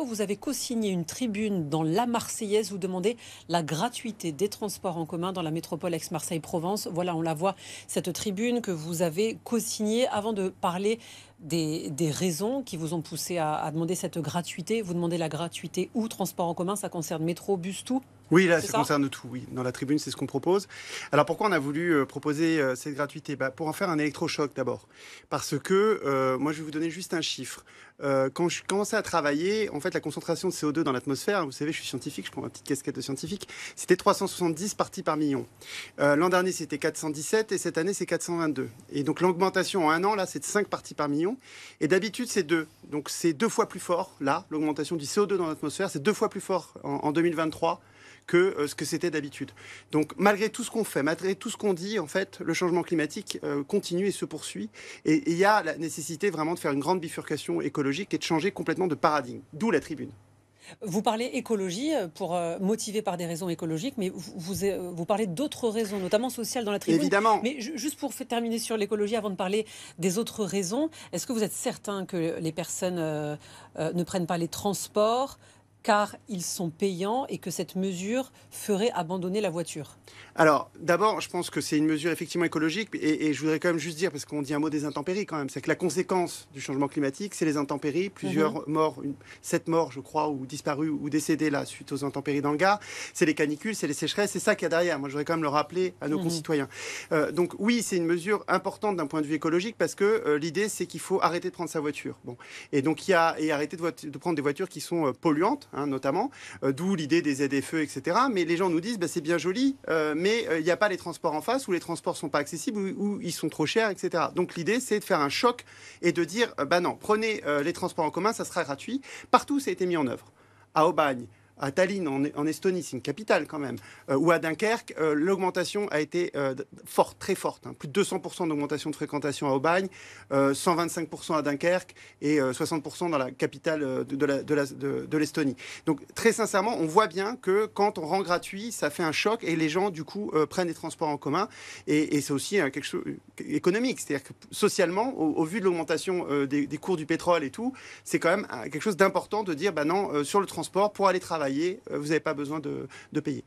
Vous avez co-signé une tribune dans La Marseillaise. Vous demandez la gratuité des transports en commun dans la métropole Aix-Marseille-Provence. Voilà, on la voit, cette tribune que vous avez co-signée. Avant de parler des raisons qui vous ont poussé à demander cette gratuité, vous demandez la gratuité où? Transport en commun, ça concerne métro, bus, tout? Oui, là, C'est ça ça? concerne tout, oui. Dans la tribune, c'est ce qu'on propose. Alors, pourquoi on a voulu proposer cette gratuité? Pour en faire un électrochoc d'abord. Parce que, moi, je vais vous donner juste un chiffre. Quand je commençais à travailler, en fait, la concentration de CO2 dans l'atmosphère, vous savez, je suis scientifique, je prends ma petite casquette de scientifique, c'était 370 parties par million. L'an dernier, c'était 417 et cette année, c'est 422. Et donc, l'augmentation en un an, là, c'est de 5 parties par million. Et d'habitude, c'est 2. Donc, c'est 2 fois plus fort, là, l'augmentation du CO2 dans l'atmosphère, c'est 2 fois plus fort en 2023 que ce que c'était d'habitude. Donc malgré tout ce qu'on fait, malgré tout ce qu'on dit, en fait, le changement climatique continue et se poursuit. Et il y a la nécessité vraiment de faire une grande bifurcation écologique et de changer complètement de paradigme. D'où la tribune. Vous parlez écologie pour motiver par des raisons écologiques, mais vous parlez d'autres raisons, notamment sociales dans la tribune. Évidemment. Mais juste pour terminer sur l'écologie, avant de parler des autres raisons, est-ce que vous êtes certain que les personnes ne prennent pas les transports car ils sont payants et que cette mesure ferait abandonner la voiture? Alors, d'abord, je pense que c'est une mesure effectivement écologique et je voudrais quand même juste dire, parce qu'on dit un mot des intempéries quand même, c'est que la conséquence du changement climatique, c'est les intempéries. Mhm. Plusieurs morts, 7 morts, je crois, ou disparus ou décédés là, suite aux intempéries dans le Gard. C'est les canicules, c'est les sécheresses, c'est ça qu'il y a derrière. Moi, je voudrais quand même le rappeler à nos Mhm. concitoyens. Donc, oui, c'est une mesure importante d'un point de vue écologique parce que l'idée, c'est qu'il faut arrêter de prendre sa voiture. Bon. Et donc, et arrêter de prendre des voitures qui sont polluantes, hein, notamment, d'où l'idée des ZFE, etc. Mais les gens nous disent, c'est bien joli, mais il n'y a pas les transports en face, ou les transports ne sont pas accessibles, ou ils sont trop chers, etc. Donc l'idée, c'est de faire un choc et de dire, non, prenez les transports en commun, ça sera gratuit. Partout, ça a été mis en œuvre. À Aubagne, à Tallinn, en Estonie, c'est une capitale quand même, ou à Dunkerque, l'augmentation a été forte, très forte. Hein. Plus de 200% d'augmentation de fréquentation à Aubagne, 125% à Dunkerque et 60% dans la capitale de l'Estonie. Donc très sincèrement, on voit bien que quand on rend gratuit, ça fait un choc et les gens, du coup, prennent les transports en commun. Et c'est aussi quelque chose économique, c'est-à-dire que socialement, au vu de l'augmentation des cours du pétrole et tout, c'est quand même quelque chose d'important de dire, non, sur le transport, pour aller travailler, vous n'avez pas besoin de payer.